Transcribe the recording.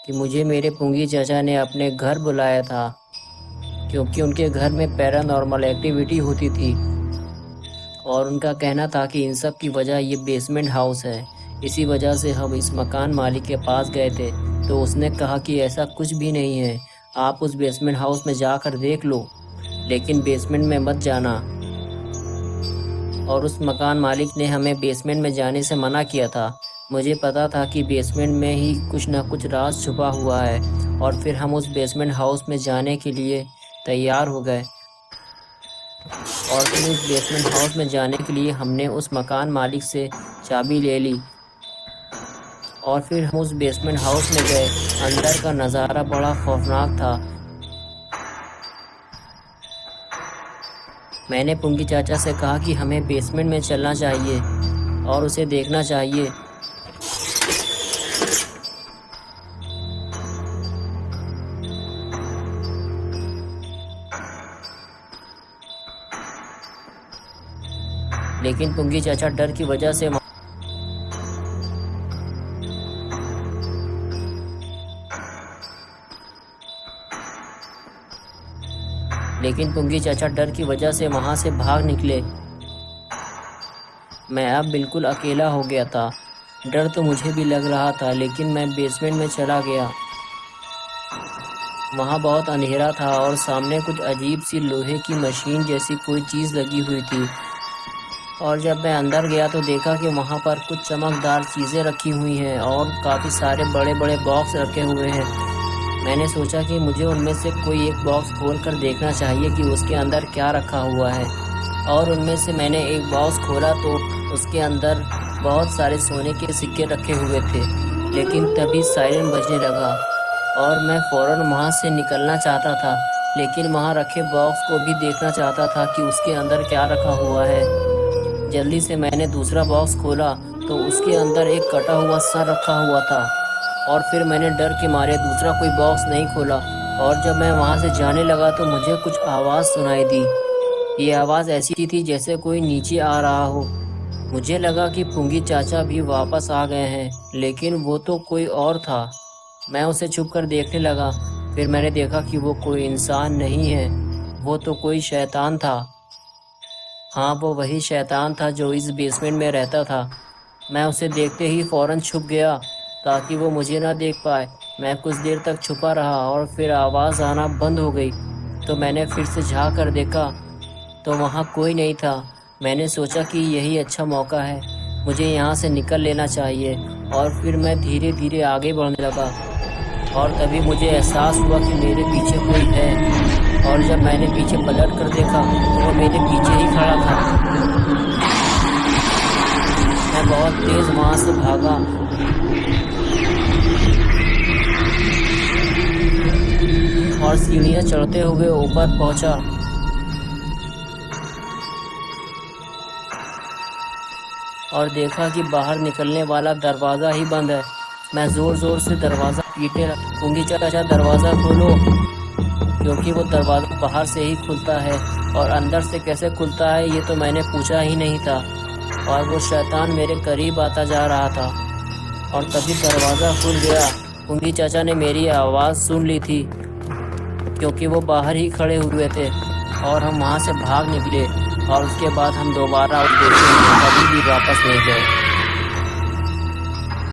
कि मुझे मेरे पुंगी चाचा ने अपने घर बुलाया था, क्योंकि उनके घर में पैरानॉर्मल एक्टिविटी होती थी और उनका कहना था कि इन सब की वजह ये बेसमेंट हाउस है। इसी वजह से हम इस मकान मालिक के पास गए थे, तो उसने कहा कि ऐसा कुछ भी नहीं है, आप उस बेसमेंट हाउस में जाकर देख लो, लेकिन बेसमेंट में मत जाना। और उस मकान मालिक ने हमें बेसमेंट में जाने से मना किया था। मुझे पता था कि बेसमेंट में ही कुछ ना कुछ राज छुपा हुआ है, और फिर हम उस बेसमेंट हाउस में जाने के लिए तैयार हो गए। और फिर उस बेसमेंट हाउस में जाने के लिए हमने उस मकान मालिक से चाबी ले ली और फिर हम उस बेसमेंट हाउस में गए। अंदर का नज़ारा बड़ा खौफनाक था। मैंने पुंगी चाचा से कहा कि हमें बेसमेंट में चलना चाहिए और उसे देखना चाहिए। लेकिन पुंगी चाचा डर की वजह से वहां से भाग निकले। मैं अब बिल्कुल अकेला हो गया था। डर तो मुझे भी लग रहा था, लेकिन मैं बेसमेंट में चला गया। वहाँ बहुत अंधेरा था और सामने कुछ अजीब सी लोहे की मशीन जैसी कोई चीज़ लगी हुई थी। और जब मैं अंदर गया तो देखा कि वहाँ पर कुछ चमकदार चीज़ें रखी हुई हैं और काफ़ी सारे बड़े बड़े बॉक्स रखे हुए हैं। मैंने सोचा कि मुझे उनमें से कोई एक बॉक्स खोलकर देखना चाहिए कि उसके अंदर क्या रखा हुआ है। और उनमें से मैंने एक बॉक्स खोला तो उसके अंदर बहुत सारे सोने के सिक्के रखे हुए थे। लेकिन तभी सायरन बजने लगा और मैं फ़ौरन वहाँ से निकलना चाहता था, लेकिन वहाँ रखे बॉक्स को भी देखना चाहता था कि उसके अंदर क्या रखा हुआ है। जल्दी से मैंने दूसरा बॉक्स खोला तो उसके अंदर एक कटा हुआ सर रखा हुआ था। और फिर मैंने डर के मारे दूसरा कोई बॉक्स नहीं खोला। और जब मैं वहाँ से जाने लगा तो मुझे कुछ आवाज़ सुनाई दी। ये आवाज़ ऐसी थी जैसे कोई नीचे आ रहा हो। मुझे लगा कि पुंगी चाचा भी वापस आ गए हैं, लेकिन वो तो कोई और था। मैं उसे छुप कर देखने लगा। फिर मैंने देखा कि वो कोई इंसान नहीं है, वो तो कोई शैतान था। हाँ, वो वही शैतान था जो इस बेसमेंट में रहता था। मैं उसे देखते ही फ़ौरन छुप गया ताकि वो मुझे ना देख पाए। मैं कुछ देर तक छुपा रहा और फिर आवाज़ आना बंद हो गई। तो मैंने फिर से झाँक कर देखा तो वहाँ कोई नहीं था। मैंने सोचा कि यही अच्छा मौका है, मुझे यहाँ से निकल लेना चाहिए। और फिर मैं धीरे धीरे आगे बढ़ने लगा और तभी मुझे एहसास हुआ कि मेरे पीछे कोई है। और जब मैंने पीछे पलट कर देखा तो वो मेरे पीछे ही खड़ा था। मैं बहुत तेज वहां से भागा और सीढ़ियां चढ़ते हुए ऊपर पहुंचा। और देखा कि बाहर निकलने वाला दरवाज़ा ही बंद है। मैं ज़ोर ज़ोर से दरवाज़ा पीटने लगा, पुंगी चाचा दरवाज़ा खोलो, क्योंकि वो दरवाज़ा बाहर से ही खुलता है और अंदर से कैसे खुलता है ये तो मैंने पूछा ही नहीं था। और वो शैतान मेरे करीब आता जा रहा था और तभी दरवाज़ा खुल गया। पुंगी चाचा ने मेरी आवाज़ सुन ली थी, क्योंकि वो बाहर ही खड़े हुए थे। और हम वहाँ से भाग निकले और उसके बाद हम दोबारा उस बेसमेंट में कभी भी वापस नहीं गए।